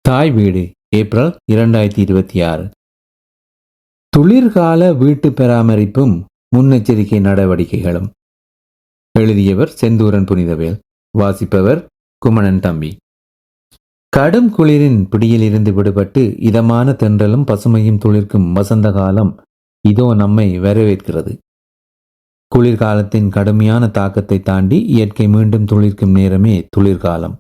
தாய் வீடு ஏப்ரல் 2026. துளிர்கால வீட்டு பராமரிப்பும் முன்னெச்சரிக்கை நடவடிக்கைகளும். எழுதியவர் செந்தூரன் புனிதவேல். வாசிப்பவர் குமணன் தம்பி. கடும் குளிரின் பிடியில் இருந்து விடுபட்டு இதமான தென்றலும் பசுமையும் துளிர்க்கும் வசந்த காலம் இதோ நம்மை வரவேற்கிறது. குளிர்காலத்தின் கடுமையான தாக்கத்தை தாண்டி இயற்கை மீண்டும் துளிர்க்கும் நேரமே துளிர்காலம்.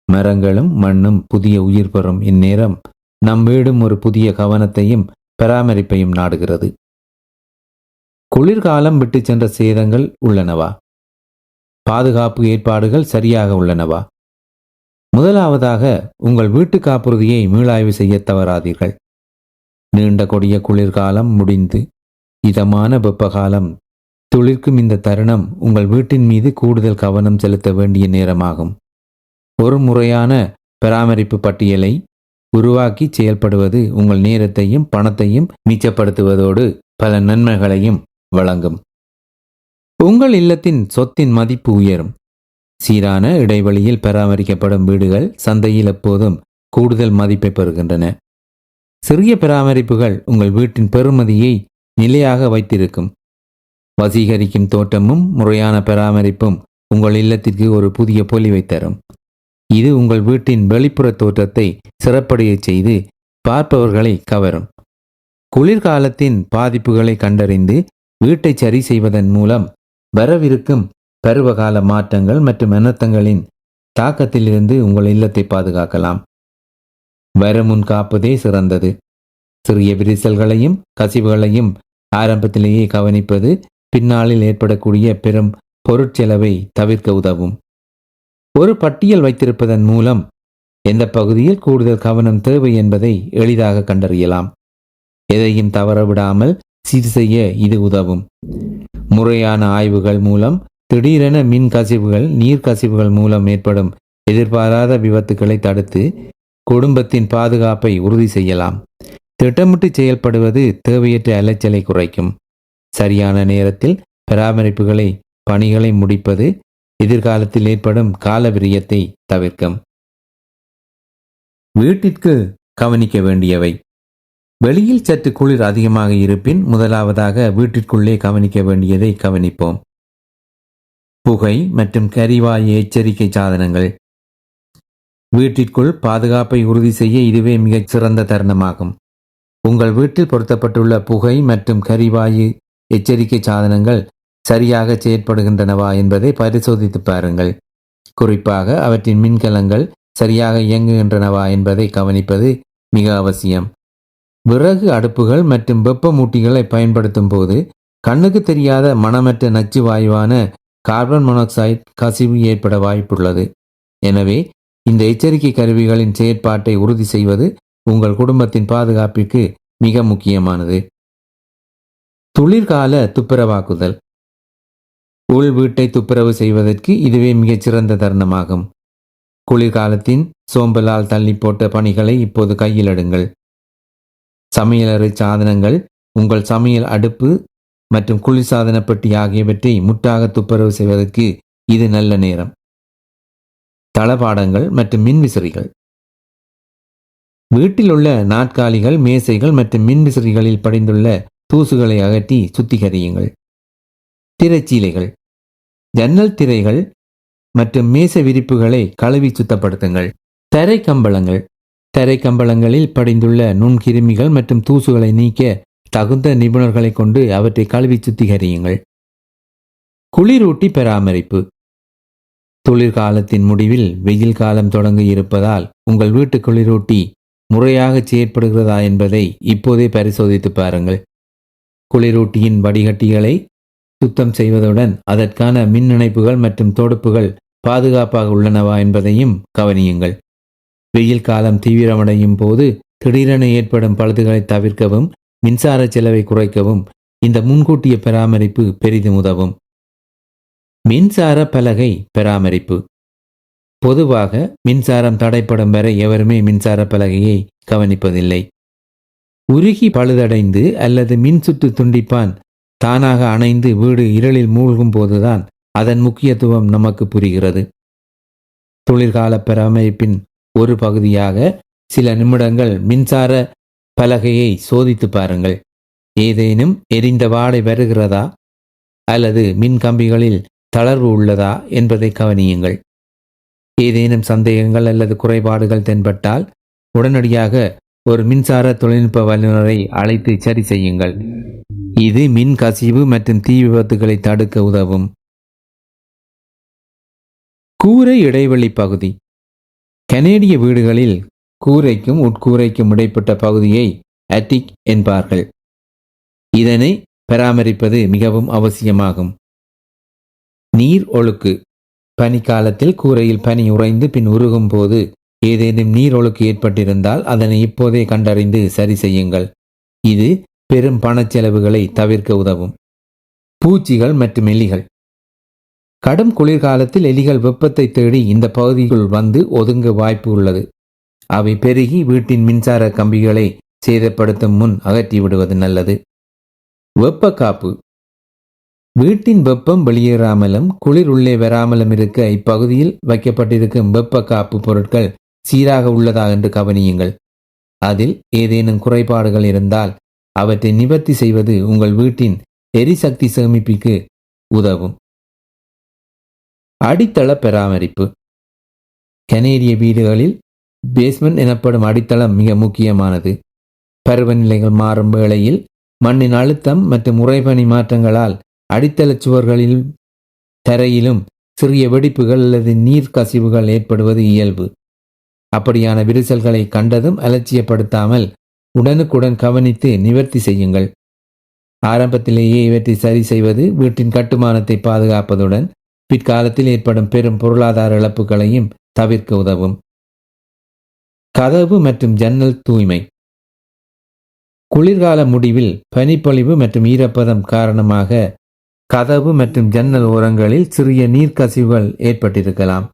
மரங்களும் மண்ணும் புதிய உயிர் பெறும் இந்நேரம் நம் வீடும் ஒரு புதிய கவனத்தையும் பராமரிப்பையும் நாடுகிறது. குளிர்காலம் விட்டு சென்ற சேதங்கள் உள்ளனவா? பாதுகாப்பு ஏற்பாடுகள் சரியாக உள்ளனவா? முதலாவதாக, உங்கள் வீட்டு காப்புறுதியை மீளாய்வு செய்ய தவறாதீர்கள். நீண்ட கொடிய குளிர்காலம் முடிந்து இதமான வெப்பகாலம் துளிர்க்கும் இந்த தருணம் உங்கள் வீட்டின் மீது கூடுதல் கவனம் செலுத்த வேண்டிய நேரமாகும். ஒரு முறையான பராமரிப்பு பட்டியலை உருவாக்கி செயல்படுவது உங்கள் நேரத்தையும் பணத்தையும் மிச்சப்படுத்துவதோடு பல நன்மைகளையும் வழங்கும். உங்கள் இல்லத்தின் சொத்தின் மதிப்பு உயரும். சீரான இடைவெளியில் பராமரிக்கப்படும் வீடுகள் சந்தையில் எப்போதும் கூடுதல் மதிப்பை பெறுகின்றன. சிறிய பராமரிப்புகள் உங்கள் வீட்டின் பெறுமதியை நிலையாக வைத்திருக்கும். வசீகரிக்கும் தோட்டமும் முறையான பராமரிப்பும் உங்கள் இல்லத்திற்கு ஒரு புதிய பொலிவை தரும். இது உங்கள் வீட்டின் வெளிப்புற தோற்றத்தை சிறப்படைய செய்து பார்ப்பவர்களை கவரும். குளிர்காலத்தின் பாதிப்புகளை கண்டறிந்து வீட்டை சரி செய்வதன் மூலம் வரவிருக்கும் பருவகால மாற்றங்கள் மற்றும் அனர்த்தங்களின் தாக்கத்திலிருந்து உங்கள் இல்லத்தை பாதுகாக்கலாம். வருமுன் காப்பதே சிறந்தது. சிறிய விரிசல்களையும் கசிவுகளையும் ஆரம்பத்திலேயே கவனிப்பது பின்னாளில் ஏற்படக்கூடிய பெரும் பொருட்செலவை தவிர்க்க உதவும். ஒரு பட்டியல் வைத்திருப்பதன் மூலம் எந்த பகுதியில் கூடுதல் கவனம் தேவை என்பதை எளிதாக கண்டறியலாம். எதையும் தவறவிடாமல் சீர் செய்ய இது உதவும். முறையான ஆய்வுகள் மூலம் திடீரென மின் கசிவுகள், நீர் கசிவுகள் மூலம் ஏற்படும் எதிர்பாராத விபத்துக்களை தடுத்து குடும்பத்தின் பாதுகாப்பை உறுதி செய்யலாம். திட்டமிட்டு செயல்படுவது தேவையற்ற அலைச்சலை குறைக்கும். சரியான நேரத்தில் பராமரிப்புகளை பணிகளை முடிப்பது எதிர்காலத்தில் ஏற்படும் கால விரயத்தை தவிர்க்கும். வீட்டிற்கு கவனிக்க வேண்டியவை. வெளியில் சற்று குளிர் அதிகமாக இருப்பின் முதலாவதாக வீட்டிற்குள்ளே கவனிக்க வேண்டியதை கவனிப்போம். புகை மற்றும் கரிவாயு எச்சரிக்கை சாதனங்கள். வீட்டிற்குள் பாதுகாப்பை உறுதி செய்ய இதுவே மிகச் சிறந்த தருணமாகும். உங்கள் வீட்டில் பொருத்தப்பட்டுள்ள புகை மற்றும் கரிவாயு எச்சரிக்கை சாதனங்கள் சரியாக செயற்படுகின்றனவா என்பதை பரிசோதித்து பாருங்கள். குறிப்பாக அவற்றின் மின்கலங்கள் சரியாக இயங்குகின்றனவா என்பதை கவனிப்பது மிக அவசியம். விறகு அடுப்புகள் மற்றும் வெப்பமூட்டிகளை பயன்படுத்தும் போது கண்ணுக்கு தெரியாத மணமற்ற நச்சு வாயுவான கார்பன் மோனாக்சைடு கசிவு ஏற்பட வாய்ப்புள்ளது. எனவே இந்த எச்சரிக்கை கருவிகளின் செயற்பாட்டை உறுதி செய்வது உங்கள் குடும்பத்தின் பாதுகாப்பிற்கு மிக முக்கியமானது. துளிர்கால துப்புரவாக்குதல். உள் வீட்டை துப்புரவு செய்வதற்கு இதுவே மிகச்சிறந்த தருணமாகும். குளிர்காலத்தின் சோம்பலால் தள்ளி போட்ட பணிகளை இப்போது கையில் எடுங்கள். சமையலறை சாதனங்கள், உங்கள் சமையல் அடுப்பு மற்றும் குளிர்சாதன பெட்டி ஆகியவற்றை முற்றாக துப்புரவு செய்வதற்கு இது நல்ல நேரம். தளபாடங்கள் மற்றும் மின்விசிறிகள். வீட்டில் உள்ள நாற்காலிகள், மேசைகள் மற்றும் மின்விசிறிகளில் படிந்துள்ள தூசுகளை அகற்றி சுத்திகரியுங்கள். திரைச்சீலைகள், ஜன்னல் திரைகள் மற்றும் மேச விரிப்புகளை கழுவி சுத்தப்படுத்துங்கள். தரைக்கம்பளங்கள். தரைக்கம்பளங்களில் படிந்துள்ள நுண்கிருமிகள் மற்றும் தூசுகளை நீக்க தகுந்த நிபுணர்களை கொண்டு அவற்றை கழுவி சுத்திகரியுங்கள். குளிரூட்டி பராமரிப்பு. குளிர்காலத்தின் முடிவில் வெயில் காலம் தொடங்க இருப்பதால் உங்கள் வீட்டு குளிரூட்டி முறையாக செயற்படுகிறதா என்பதை இப்போதே பரிசோதித்து பாருங்கள். குளிரூட்டியின் வடிகட்டிகளை சுத்தம் செய்வதுடன் அதற்கான மின் இணைப்புகள் மற்றும் தொடுப்புகள் பாதுகாப்பாக உள்ளனவா என்பதையும் கவனியுங்கள். வெயில் காலம் தீவிரமடையும் போது திடீரென ஏற்படும் பழுதுகளை தவிர்க்கவும் மின்சார செலவை குறைக்கவும் இந்த முன்கூட்டிய பராமரிப்பு பெரிதும் உதவும். மின்சார பலகை பராமரிப்பு. பொதுவாக மின்சாரம் தடைப்படும் வரை எவருமே மின்சார பலகையை கவனிப்பதில்லை. உருகி பழுதடைந்து அல்லது மின்சுற்று துண்டிப்பான் தானாக அணைந்து வீடு இருளில் மூழ்கும் போதுதான் அதன் முக்கியத்துவம் நமக்கு புரிகிறது. குளிர்கால பராமரிப்பின் ஒரு பகுதியாக சில நிமிடங்கள் மின்சார பலகையை சோதித்து பாருங்கள். ஏதேனும் எரிந்த வாடை வருகிறதா அல்லது மின் கம்பிகளில் தளர்வு உள்ளதா என்பதை கவனியுங்கள். ஏதேனும் சந்தேகங்கள் அல்லது குறைபாடுகள் தென்பட்டால் உடனடியாக ஒரு மின்சார தொழில்நுட்ப வல்லுநரை அழைத்து சரி செய்யுங்கள். இது மின் கசிவு மற்றும் தீ விபத்துகளை தடுக்க உதவும். கூரை இடைவெளி பகுதி. கனேடிய வீடுகளில் கூரைக்கும் உட்கூரைக்கும் இடைப்பட்ட பகுதியை அட்டிக் என்பார்கள். இதனை பராமரிப்பது மிகவும் அவசியமாகும். நீர் ஒழுக்கு. பனிக்காலத்தில் கூரையில் பனி உறைந்து பின் உருகும் போது ஏதேனும் நீர் ஒழுக்கு ஏற்பட்டிருந்தால் அதனை இப்போதே கண்டறிந்து சரி செய்யுங்கள். இது பெரும் பணச்செலவுகளை தவிர்க்க உதவும். பூச்சிகள் மற்றும் எலிகள். கடும் குளிர்காலத்தில் எலிகள் வெப்பத்தை தேடி இந்த பகுதிக்குள் வந்து ஒதுங்க வாய்ப்பு உள்ளது. அவை பெருகி வீட்டின் மின்சார கம்பிகளை சேதப்படுத்தும் முன் அகற்றி விடுவது நல்லது. வெப்ப காப்பு. வீட்டின் வெப்பம் வெளியேறாமலும் குளிர் உள்ளே வராமலும் இருக்க இப்பகுதியில் வைக்கப்பட்டிருக்கும் வெப்ப காப்பு பொருட்கள் சீராக உள்ளதா என்று கவனியுங்கள். அதில் ஏதேனும் குறைபாடுகள் இருந்தால் அவற்றை நிவர்த்தி செய்வது உங்கள் வீட்டின் எரிசக்தி சேமிப்புக்கு உதவும். அடித்தள பராமரிப்பு. கனேடிய வீடுகளில் பேஸ்மெண்ட் எனப்படும் அடித்தளம் மிக முக்கியமானது. பருவநிலைகள் மாறும் வேளையில் மண்ணின் அழுத்தம் மற்றும் உறைபனி மாற்றங்களால் அடித்தள சுவர்களிலும் தரையிலும் சிறிய வெடிப்புகள் அல்லது நீர் கசிவுகள் ஏற்படுவது இயல்பு. அப்படியான விரிசல்களை கண்டதும் அலட்சியப்படுத்தாமல் உடனுக்குடன் கவனித்து நிவர்த்தி செய்யுங்கள். ஆரம்பத்திலேயே இவற்றை சரி செய்வது வீட்டின் கட்டுமானத்தை பாதுகாப்பதுடன் பிற்காலத்தில் ஏற்படும் பெரும் பொருளாதார இழப்புகளையும் தவிர்க்க உதவும். கதவு மற்றும் ஜன்னல் தூய்மை. குளிர்கால முடிவில் பனிப்பொழிவு மற்றும் ஈரப்பதம் காரணமாக கதவு மற்றும் ஜன்னல் ஓரங்களில் சிறிய நீர்க்கசிவுகள் ஏற்பட்டிருக்கலாம்.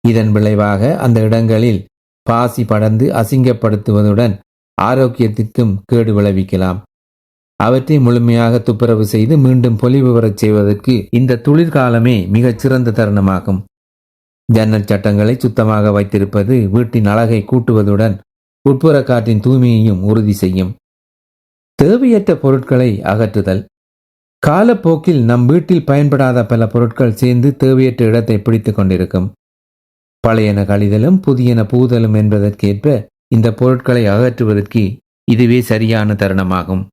இதன் விளைவாக அந்த இடங்களில் பாசி படர்ந்து அசிங்கப்படுத்துவதுடன் ஆரோக்கியத்திற்கும் கேடு விளைவிக்கலாம். அவற்றை முழுமையாக துப்புரவு செய்து மீண்டும் பொலிவு வரச் செய்வதற்கு இந்த குளிர்காலமே மிகச் சிறந்த தருணமாகும். ஜன்னல் சட்டங்களை சுத்தமாக வைத்திருப்பது வீட்டின் அழகை கூட்டுவதுடன் உட்புற காற்றின் தூய்மையையும் உறுதி செய்யும். தேவையற்ற பொருட்களை அகற்றுதல். காலப்போக்கில் நம் வீட்டில் பயன்படாத பல பொருட்கள் சேர்ந்து தேவையற்ற இடத்தை பிடித்து கொண்டிருக்கும். பழையன கழிதலும் புதியன புகுதலும் என்பதற்கேற்ப இந்த பொருட்களை அகற்றுவதற்கு இதுவே சரியான தருணமாகும்.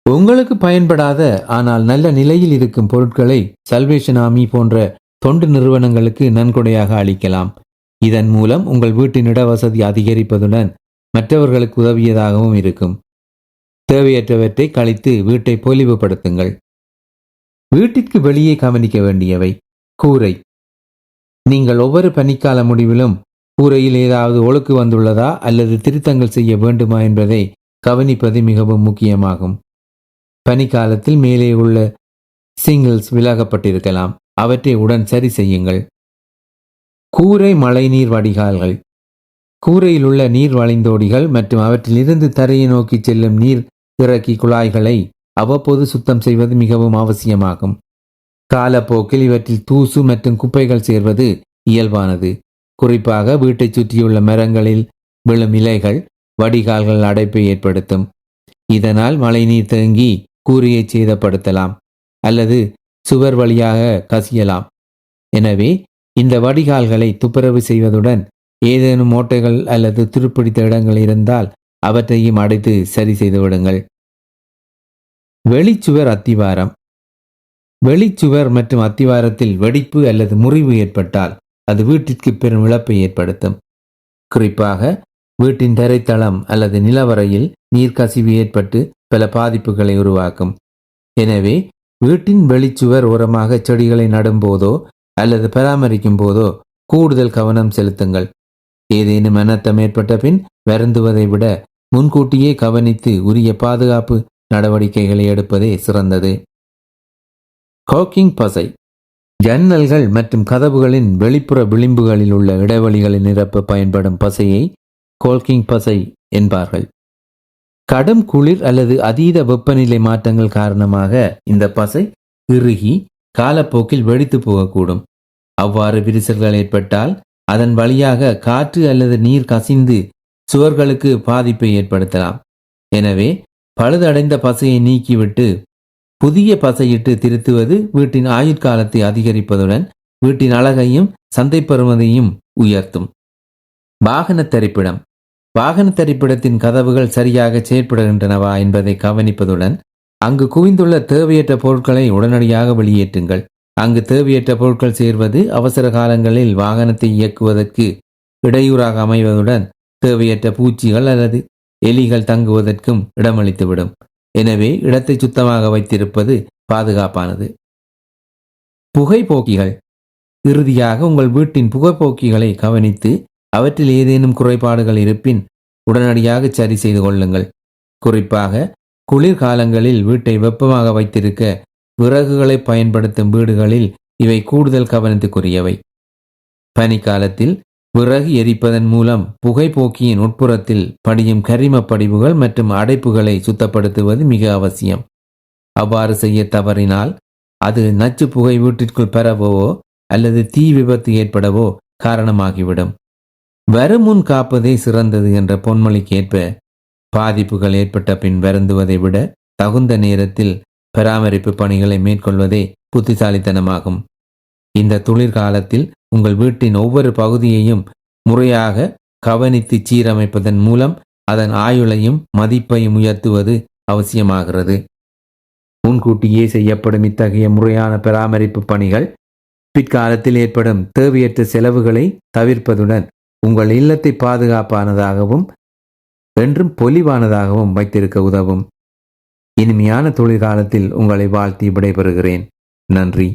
உங்களுக்கு பயன்படாத ஆனால் நல்ல நிலையில் இருக்கும் பொருட்களை சல்வேஷன் ஆர்மி போன்ற தொண்டு நிறுவனங்களுக்கு நன்கொடையாக அளிக்கலாம். இதன் மூலம் உங்கள் வீட்டின் இடவசதி அதிகரிப்பதுடன் மற்றவர்களுக்கு உதவியதாகவும் இருக்கும். தேவையற்றவற்றை கழித்து வீட்டை பொலிவுபடுத்துங்கள். வீட்டிற்கு வெளியே கவனிக்க வேண்டியவை. கூரை. நீங்கள் ஒவ்வொரு பனிக்கால முடிவிலும் கூரையில் ஏதாவது ஒழுக்கு வந்துள்ளதா அல்லது திருத்தங்கள் செய்ய வேண்டுமா என்பதை கவனிப்பது மிகவும் முக்கியமாகும். பனிக்காலத்தில் மேலே உள்ள சிங்கிள்ஸ் விலகப்பட்டிருக்கலாம். அவற்றை உடன் சரி செய்யுங்கள். கூரை மழைநீர் வடிகால்கள். கூரையில் உள்ள நீர் வழிந்தோடிகள் மற்றும் அவற்றிலிருந்து தரையை நோக்கி செல்லும் நீர் இறக்கி குழாய்களை அவ்வப்போது சுத்தம் செய்வது மிகவும் அவசியமாகும். காலப்போக்கில் இவற்றில் தூசு மற்றும் குப்பைகள் சேர்வது இயல்பானது. குறிப்பாக வீட்டை சுற்றியுள்ள மரங்களில் விழும் இலைகள் வடிகால்கள் அடைப்பை ஏற்படுத்தும். இதனால் மழைநீர் தேங்கி கூரையை சேதப்படுத்தலாம் அல்லது சுவர் வழியாக கசியலாம். எனவே இந்த வடிகால்களை துப்புரவு செய்வதுடன் ஏதேனும் ஓட்டைகள் அல்லது துருப்பிடித்த இடங்கள் இருந்தால் அவற்றையும் அடைத்து சரி செய்து விடுங்கள். வெளிச்சுவர் அத்திவாரம். வெளிச்சுவர் மற்றும் அத்திவாரத்தில் வெடிப்பு அல்லது முறிவு ஏற்பட்டால் அது வீட்டிற்கு பெரும் இழப்பை ஏற்படுத்தும். குறிப்பாக வீட்டின் தரைத்தளம் அல்லது நிலவரையில் நீர்க்கசிவு ஏற்பட்டு பல பாதிப்புகளை உருவாக்கும். எனவே வீட்டின் வெளிச்சுவர் ஓரமாக செடிகளை நடும்போதோ அல்லது பராமரிக்கும் போதோ கூடுதல் கவனம் செலுத்துங்கள். ஏதேனும் அனர்த்தம் ஏற்பட்ட பின் வருந்துவதை விட முன்கூட்டியே கவனித்து உரிய பாதுகாப்பு நடவடிக்கைகளை எடுப்பதே சிறந்தது. காக்கிங் பசை. ஜன்னல்கள் மற்றும் கதவுகளின் வெளிப்புற விளிம்புகளில் உள்ள இடைவெளிகளை நிரப்ப பயன்படும் பசையை காக்கிங் பசை என்பார்கள். கடும் குளிர் அல்லது அதீத வெப்பநிலை மாற்றங்கள் காரணமாக இந்த பசை இறுகி காலப்போக்கில் வெடித்து போகக்கூடும். அவ்வாறு விரிசல்கள் ஏற்பட்டால் அதன் வழியாக காற்று அல்லது நீர் கசிந்து சுவர்களுக்கு பாதிப்பை ஏற்படுத்தலாம். எனவே பழுதடைந்த பசையை நீக்கிவிட்டு புதிய பசையிட்டு திருத்துவது வீட்டின் ஆயுட்காலத்தை அதிகரிப்பதுடன் வீட்டின் அழகையும் சந்தை பெறுமதியையும் உயர்த்தும். வாகன தரிப்பிடம். வாகன தரிப்பிடத்தின் கதவுகள் சரியாக செயற்படுகின்றனவா என்பதை கவனிப்பதுடன் அங்கு குவிந்துள்ள தேவையற்ற பொருட்களை உடனடியாக வெளியேற்றுங்கள். அங்கு தேவையற்ற பொருட்கள் சேர்வது அவசர காலங்களில் வாகனத்தை இயக்குவதற்கு இடையூறாக அமைவதுடன் தேவையற்ற பூச்சிகள் அல்லது எலிகள் தங்குவதற்கும் இடமளித்துவிடும். எனவே இடத்தை சுத்தமாக வைத்திருப்பது பாதுகாப்பானது. புகைப்போக்கிகள். இறுதியாக உங்கள் வீட்டின் புகைப்போக்கிகளை கவனித்து அவற்றில் ஏதேனும் குறைபாடுகள் இருப்பின் உடனடியாக சரி செய்து கொள்ளுங்கள். குறிப்பாக குளிர்காலங்களில் வீட்டை வெப்பமாக வைத்திருக்க விறகுகளை பயன்படுத்தும் வீடுகளில் இவை கூடுதல் கவனத்துக்குரியவை. பனிக்காலத்தில் விறகு எரிப்பதன் மூலம் புகைப்போக்கியின் உட்புறத்தில் படியும் கரிம படிவுகள் மற்றும் அடைப்புகளை சுத்தப்படுத்துவது மிக அவசியம். அவ்வாறு செய்ய தவறினால் அது நச்சு புகை வீட்டிற்குள் பரவவோ அல்லது தீ விபத்து ஏற்படவோ காரணமாகிவிடும். வருமுன் காப்பதே சிறந்தது என்ற பொன்மொழிக்கேற்ப பாதிப்புகள் ஏற்பட்ட பின் வருந்துவதை விட தகுந்த நேரத்தில் பராமரிப்பு பணிகளை மேற்கொள்வதே புத்திசாலித்தனமாகும். இந்த குளிர்காலத்தில் உங்கள் வீட்டின் ஒவ்வொரு பகுதியையும் முறையாக கவனித்து சீரமைப்பதன் மூலம் அதன் ஆயுளையும் மதிப்பையும் உயர்த்துவது அவசியமாகிறது. முன்கூட்டியே செய்யப்படும் இத்தகைய முறையான பராமரிப்பு பணிகள் பிற்காலத்தில் ஏற்படும் தேவையற்ற செலவுகளை தவிர்ப்பதுடன் உங்கள் இல்லத்தை பாதுகாப்பானதாகவும் என்றும் பொலிவானதாகவும் வைத்திருக்க உதவும். இனிமையான தொழிற்காலத்தில் உங்களை வாழ்த்தி விடைபெறுகிறேன். நன்றி.